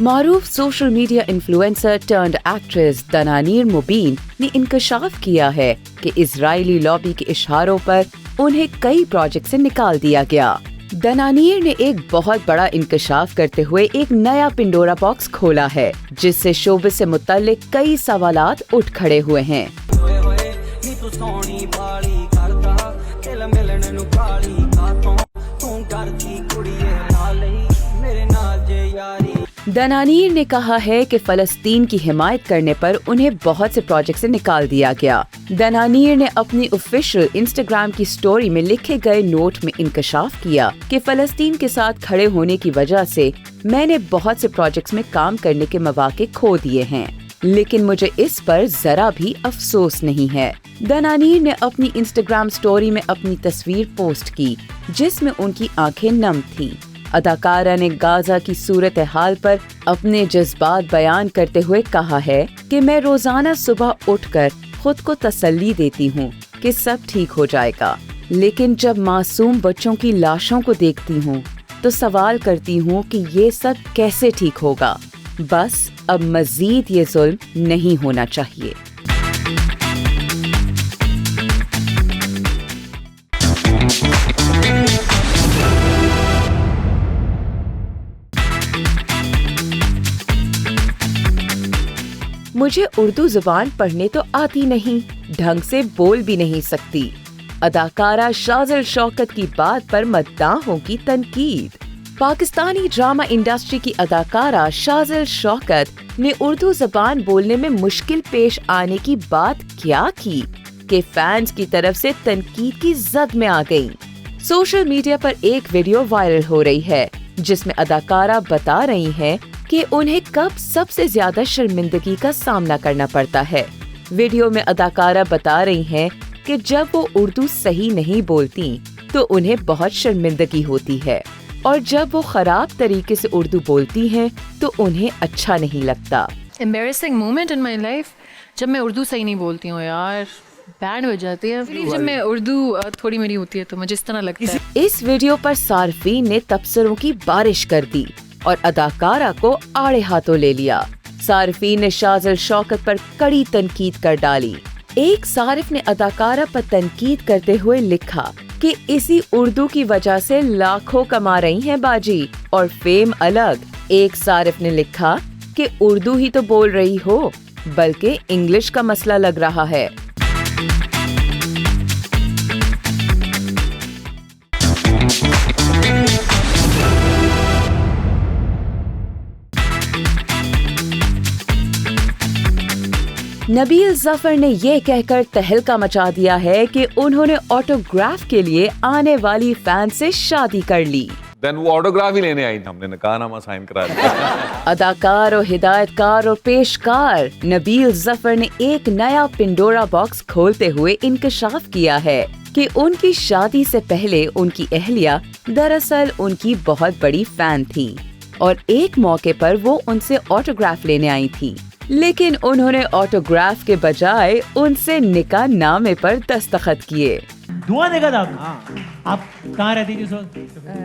मारूफ social media influencer turned actress Dananeer Mubeen ने इंकशाफ किया है कि इजरायली लॉबी के इशारों पर उन्हें कई प्रोजेक्ट से निकाल दिया गया। दनानीर ने एक बहुत बड़ा इंकशाफ करते हुए एक नया पिंडोरा बॉक्स खोला है, जिससे शोबिज़ से मुत्तल्लिक कई सवालात उठ खड़े हुए हैं। दनानीर ने कहा है कि फलस्तीन की हिमायत करने पर उन्हें बहुत से प्रोजेक्ट से निकाल दिया गया। दनानीर ने अपनी ऑफिशियल इंस्टाग्राम की स्टोरी में लिखे गए नोट में इंकशाफ किया कि फलस्तीन के साथ खड़े होने की वजह से मैंने बहुत से प्रोजेक्ट्स में काम करने के मौके खो दिए हैं, लेकिन मुझे इस पर जरा भी अफसोस नहीं है। दनानीर ने अपनी इंस्टाग्राम स्टोरी में अपनी तस्वीर पोस्ट की, जिसमें उनकी आंखें नम थीं। अदाकारा ने गाजा की सूरत हाल पर अपने जज्बात बयान करते हुए कहा है कि मैं रोजाना सुबह उठकर खुद को तसल्ली देती हूँ कि सब ठीक हो जाएगा, लेकिन जब मासूम बच्चों की लाशों को देखती हूँ तो सवाल करती हूँ कि ये सब कैसे ठीक होगा। बस अब मजीद ये जुल्म नहीं होना चाहिए। मुझे उर्दू जुबान पढ़ने तो आती नहीं, ढंग से बोल भी नहीं सकती। अदाकारा शाज़िल शौकत की बात पर मद्दाहों की तनकीद। पाकिस्तानी ड्रामा इंडस्ट्री की अदाकारा शाज़िल शौकत ने उर्दू जुबान बोलने में मुश्किल पेश आने की बात क्या की कि फैंस की तरफ से तनकीद की जद में आ गईं। सोशल मीडिया पर एक वीडियो वायरल हो रही है, जिसमें अदाकारा बता रही हैं कि उन्हें कब सबसे ज्यादा शर्मिंदगी का सामना करना पड़ता है। वीडियो में अदाकारा बता रही हैं कि जब वो उर्दू सही नहीं बोलती तो उन्हें बहुत शर्मिंदगी होती है, और जब वो खराब तरीके से उर्दू बोलती हैं तो उन्हें अच्छा नहीं लगता। Embarrassing moment in my life, जब मैं उर्दू सही नहीं बोलती हूँ यार, बैंड हो जाती है। जब मैं उर्दू थोड़ी मेरी होती है तो मुझे इस तरह लगता है। इस वीडियो पर सार्फीन ने तबसरों की बारिश कर दी और अदाकारा को आड़े हाथों ले लिया। सार्फीन ने शाज़िल शौकत पर कड़ी तनकीद कर डाली। एक सारिफ ने अदाकारा पर तनकीद करते हुए लिखा कि इसी उर्दू की वजह से लाखों कमा रही हैं बाजी, और फेम अलग। एक सारिफ ने लिखा कि उर्दू ही तो बोल रही हो, बल्कि इंग्लिश का मसला लग रहा है। नबील जफर ने ये कहकर तहलका मचा दिया है कि उन्होंने ऑटोग्राफ के लिए आने वाली फैन से शादी कर ली। देन वो ऑटोग्राफ ही लेने आई, हमने निकाहनामा साइन करा दिया। अदाकार और हिदायतकार और पेशकार नबील जफर ने एक नया पिंडोरा बॉक्स खोलते हुए इंकशाफ किया है कि उनकी शादी से पहले उनकी अहलिया दरअसल उनकी बहुत बड़ी फैन थी, और एक मौके पर वो उनसे ऑटोग्राफ लेने आई थी, लेकिन उन्होंने ऑटोग्राफ के बजाय उनसे निकाह नामे पर दस्तखत किए। दुआ देगा था आप कहाँ रहती थी उस वक्त?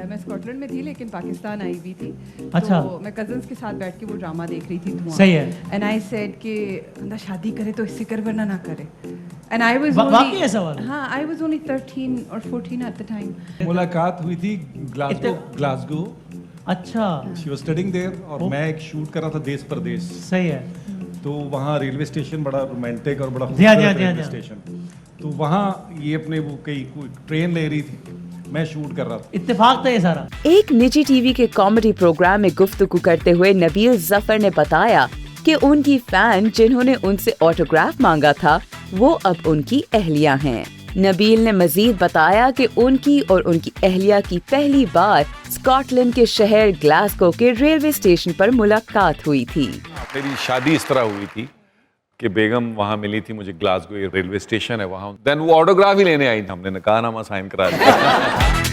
मैं स्कॉटलैंड में थी, लेकिन पाकिस्तान आई हुई थी। अच्छा। तो मैं कजन्स के साथ बैठ के वो ड्रामा देख रही थी, धुआं। सही है। एंड आई सेड कि बंदा शादी करे तो इससे कर, वरना ना करे। एंड आई वाज वाकई ऐसा हुआ? हाँ, आई वाज ओनली 13 और 14 एट द टाइम। मुलाकात हुई थी ग्लासगो। अच्छा। शी वाज स्टडीइंग देयर, और मैं एक शूट कर रहा था देश परदेश। सही है। तो वहाँ रेलवे स्टेशन बड़ा रोमांटिक और बड़ा जी, खूबसूरत जी, रेलवे जी। स्टेशन। तो वहाँ ये अपने वो कई कोई ट्रेन ले रही थी, मैं शूट कर रहा था। इत्तेफाक था ये सारा। एक निजी टीवी के कॉमेडी प्रोग्राम में गुफ्तगू करते हुए नबील जफर ने बताया कि उनकी फैन जिन्होंने उनसे ऑटोग्राफ मांगा था वो अब उनकी अहलिया हैं। नबील ने मजीद बताया कि उनकी और उनकी अहलिया की पहली बार स्कॉटलैंड के शहर ग्लासगो के रेलवे स्टेशन पर मुलाकात हुई थी। मेरी शादी इस तरह हुई थी कि बेगम वहाँ मिली थी मुझे, ग्लासगो ये रेलवे स्टेशन है वहाँ। देन वो ऑटोग्राफ ही लेने आई, हमने निकाहनामा साइन करा दिया।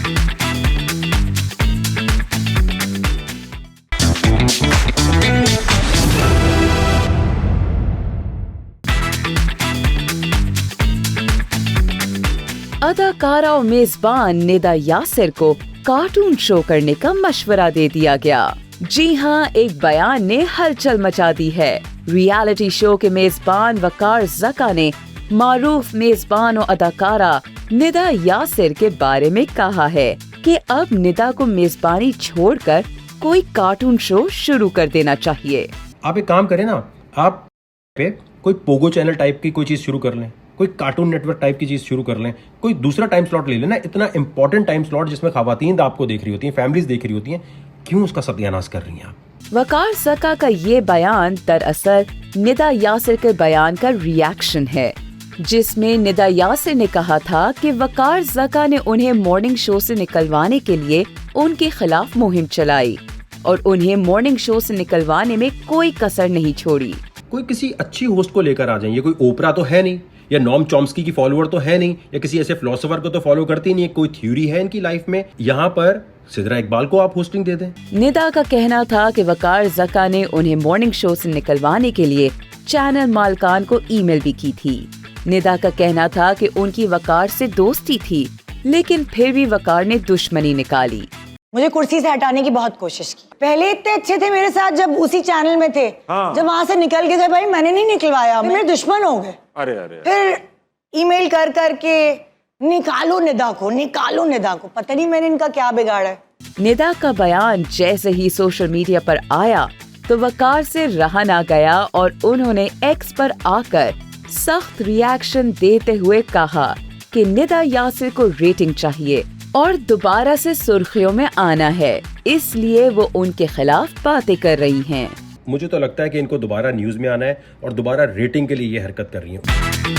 अदाकारा और मेजबान निदा यासिर को कार्टून शो करने का मशवरा दे दिया गया। जी हाँ, एक बयान ने हलचल मचा दी है। रियलिटी शो के मेजबान वकार ज़का ने मारूफ मेजबान और अदाकारा निदा यासिर के बारे में कहा है कि अब निदा को मेजबानी छोड़कर कोई कार्टून शो शुरू कर देना चाहिए। आप एक काम करें ना, आप पे कोई पोगो चैनल टाइप की कोई चीज़ शुरू कर लें, कोई कार्टून नेटवर्क टाइप की चीज़ शुरू कर लें, कोई दूसरा टाइम स्लॉट ले लेना, इतना इंपॉर्टेंट टाइम स्लॉट जिसमें खवातीन आपको देख रही होती हैं, फैमिलीज देख रही होती हैं, क्यों उसका सत्यानाश कर रही हैं आप? वकार ज़का का ये बयान दरअसल निदा यासिर के बयान का रिएक्शन है, जिसमें निदा यासिर ने कहा था कि वकार ज़का ने उन्हें मॉर्निंग शो से निकलवाने के लिए उनके खिलाफ मुहिम चलाई और उन्हें मॉर्निंग शो से निकलवाने में कोई कसर नहीं छोड़ी। कोई किसी अच्छी होस्ट को लेकर आ जाए, ये कोई ओपरा तो है नहीं, या नॉम चॉम्स्की की फॉलोअर तो है नहीं, या किसी ऐसे फिलोसोफर को तो फॉलो करती नहीं है, कोई थ्योरी है इनकी लाइफ में। यहाँ पर सिद्रा इकबाल को आप होस्टिंग दे दें। निदा का कहना था कि वकार ज़का ने उन्हें मॉर्निंग शो से निकलवाने के लिए चैनल मालकान को ईमेल भी की थी। निदा का कहना था कि उनकी वकार से दोस्ती थी, लेकिन फिर भी वकार ने दुश्मनी निकाली। मुझे कुर्सी से हटाने की बहुत कोशिश की। पहले इतने अच्छे थे मेरे साथ जब उसी चैनल में थे, जब वहां से निकल के गए, भाई मैंने नहीं निकलवाया, मेरे दुश्मन हो गए। अरे फिर ईमेल कर के निकालो निदा को, निकालो निदा को। पता नहीं मैंने इनका क्या बिगाड़ा है। निदा का बयान जैसे ही सोशल मीडिया पर आया तो वकार से रहा ना गया और उन्होंने एक्स पर आकर सख्त रिएक्शन देते हुए कहा कि निदा यासिर को रेटिंग चाहिए और दोबारा से सुर्खियों में आना है, इसलिए वो उनके खिलाफ बातें कर रही हैं। मुझे तो लगता है कि इनको दोबारा न्यूज में आना है और दोबारा रेटिंग के लिए ये हरकत कर रही हैं।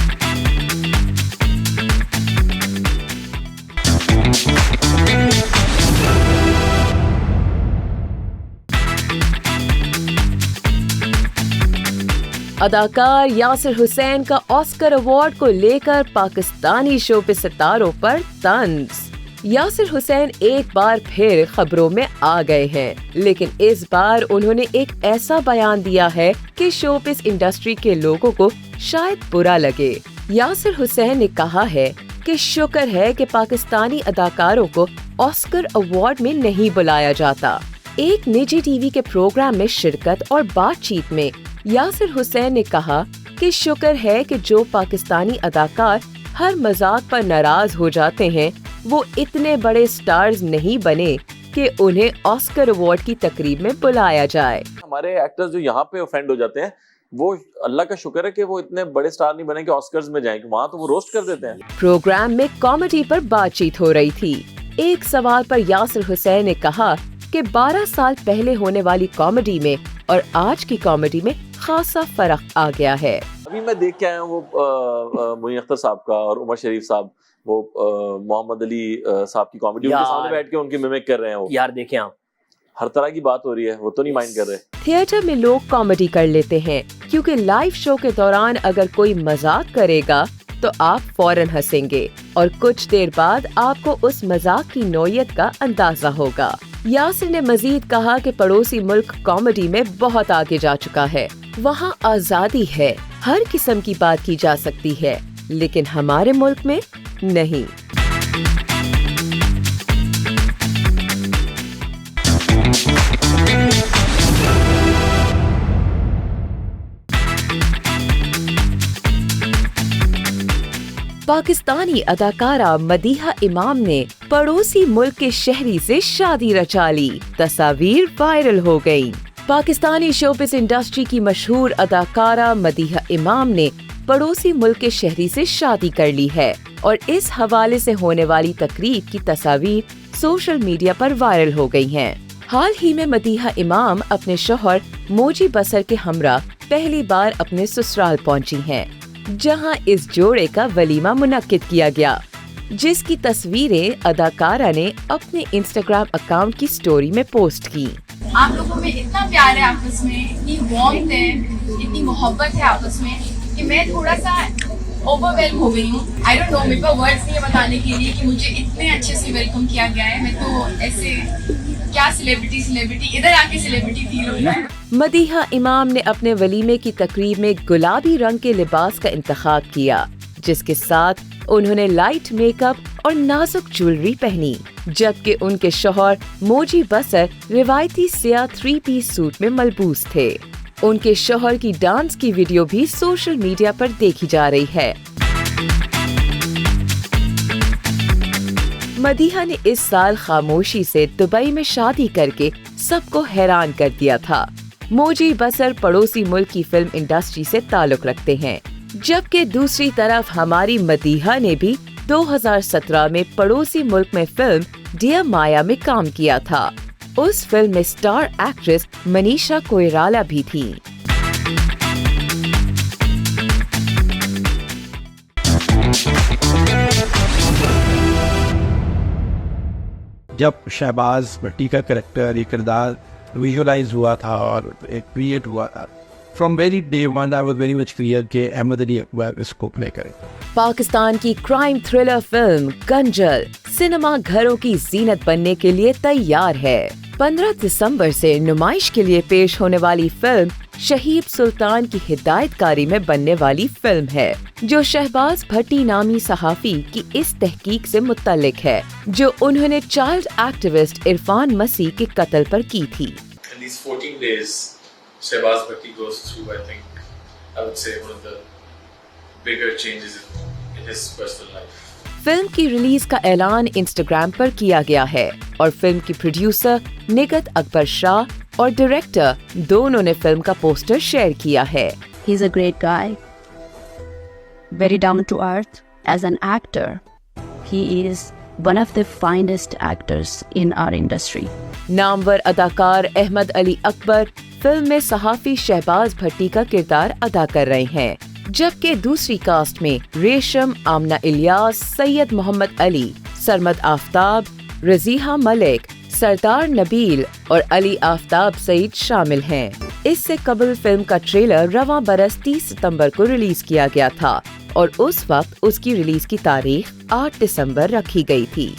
अदाकार यासिर हुसैन का ऑस्कर अवार्ड को लेकर पाकिस्तानी शो पे सितारों पर तंज। यासिर हुसैन एक बार फिर खबरों में आ गए हैं, लेकिन इस बार उन्होंने एक ऐसा बयान दिया है कि शोबिज़ इंडस्ट्री के लोगों को शायद बुरा लगे। यासिर हुसैन ने कहा है कि शुक्र है कि पाकिस्तानी अदाकारों को ऑस्कर अवार्ड में नहीं बुलाया जाता। एक निजी टीवी के प्रोग्राम में शिरकत और बातचीत में यासिर हुसैन ने कहा कि शुक्र है कि जो पाकिस्तानी अदाकार हर मजाक पर नाराज हो जाते हैं, वो इतने बड़े स्टार्स नहीं बने कि उन्हें ऑस्कर अवार्ड की तकरीब में बुलाया जाए। हमारे एक्टर्स जो यहाँ पे ऑफेंड हो जाते हैं, वो अल्लाह का शुक्र है कि वो इतने बड़े स्टार नहीं बने कि ऑस्कर्स में जाएं, वहाँ तो वो रोस्ट कर देते हैं। प्रोग्राम में कॉमेडी पर बातचीत हो रही थी। एक सवाल पर यासिर हुसैन ने कहा कि 12 साल पहले होने वाली कॉमेडी में और आज की कॉमेडी में खासा फर्क आ गया है। अभी मैं देख के आया हूँ वो मोइन अख्तर साहब का और उमर शरीफ साहब, वो मोहम्मद अली साहब की कॉमेडी उनके सामने बैठ के उनकी मिमिक कर रहे हैं। वो यार देखें आप, हर तरह की बात हो रही है, वो तो नहीं माइंड कर रहे। थिएटर में लोग कॉमेडी कर लेते हैं क्योंकि लाइव शो के दौरान अगर कोई मजाक करेगा तो आप फौरन हंसेंगे और कुछ देर बाद आपको उस मजाक की नौयत का अंदाजा होगा। यासिर ने मजीद कहा कि पड़ोसी मुल्क कॉमेडी में बहुत आगे जा चुका है, वहाँ आजादी है, हर किस्म की बात की जा सकती है, लेकिन हमारे मुल्क में नहीं। पाकिस्तानी अदाकारा मदीहा इमाम ने पड़ोसी मुल्क के शहरी से शादी रचा ली। तस्वीर वायरल हो गयी। पाकिस्तानी शोबिज़ इंडस्ट्री की मशहूर अदाकारा मदीहा इमाम ने पड़ोसी मुल्क के शहरी से शादी कर ली है और इस हवाले से होने वाली तकरीब की तस्वीर सोशल मीडिया पर वायरल हो गई हैं। हाल ही में मदीहा इमाम अपने शौहर मोजी बसर के हमरा पहली बार अपने ससुराल पहुंची हैं, जहां इस जोड़े का वलीमा मुनक्किद किया गया, जिसकी तस्वीरें अदाकारा ने अपने इंस्टाग्राम अकाउंट की स्टोरी में पोस्ट की। आप लोगों में इतना प्यार है आपस में, इतनी वार्मथ है, इतनी मोहब्बत है आपस में कि मैं थोड़ा सा ओवरवेल्म हो गई हूँ। आई डोंट नो, मेरे पास वर्ड्स नहीं है बताने के लिए कि मुझे इतने अच्छे से वेलकम किया गया है। मैं तो ऐसे क्या सेलिब्रिटी इधर आके सेलिब्रिटी फील हो रहा है। मदीहा इमाम ने अपने वलीमे की तकरीब में गुलाबी रंग के लिबास का इंतखाब किया, जिसके साथ उन्होंने लाइट मेकअप और नाजुक ज्वेलरी पहनी, जबकि उनके शौहर मोजी बसर रिवायती सिया 3-पीस सूट में मलबूस थे। उनके शौहर की डांस की वीडियो भी सोशल मीडिया पर देखी जा रही है। मदीहा ने इस साल खामोशी से दुबई में शादी करके सबको हैरान कर दिया था। मोजी बसर पड़ोसी मुल्क की फिल्म इंडस्ट्री से ताल्लुक रखते हैं, जबकि दूसरी तरफ हमारी मदीहा ने भी 2017 में पड़ोसी मुल्क में फिल्म डियर माया में काम किया था। उस फिल्म में स्टार एक्ट्रेस मनीषा कोइराला भी थी। जब शहबाज भट्टी का करैक्टर, ये किरदार विजुअलाइज हुआ था और क्रिएट हुआ था, from very day one I was very much clear कि अहमद अली अकबर इसको प्ले करे। पाकिस्तान की क्राइम थ्रिलर फिल्म गंजल सिनेमा घरों की जीनत बनने के लिए तैयार है। 15 दिसंबर से नुमाइश के लिए पेश होने वाली फिल्म शहीब सुल्तान की हिदायतकारी में बनने वाली फिल्म है, जो शहबाज भट्टी नामी सहाफी की इस तहकीक से मुत्तल्लिक है, जो उन्होंने चाइल्ड एक्टिविस्ट इरफान मसीह के कत्ल पर की थी। Shehbaz Bhatti goes through, I think, I would say, one of the bigger changes in his personal life. Film की रिलीज का ऐलान इंस्टाग्राम पर किया गया है और फिल्म की प्रोड्यूसर निगत अकबर शाह और डायरेक्टर दोनों ने फिल्म का पोस्टर शेयर किया है। He's a great guy, very down to earth. As an actor, he is one of the finest actors in our industry. Namvar अदाकार अहमद अली अकबर फिल्म में सहाफी शहबाज भट्टी का किरदार अदा कर रहे हैं, जबकि दूसरी कास्ट में रेशम, आमना इलियास, सैयद मोहम्मद अली, सरमद आफ्ताब, रजीहा मलिक, सरदार नबील और अली आफ्ताब सईद शामिल हैं। इससे कबल फिल्म का ट्रेलर रवां बरस 30 सितंबर को रिलीज किया गया था और उस वक्त उसकी रिलीज की तारीख 8 दिसंबर रखी गई थी।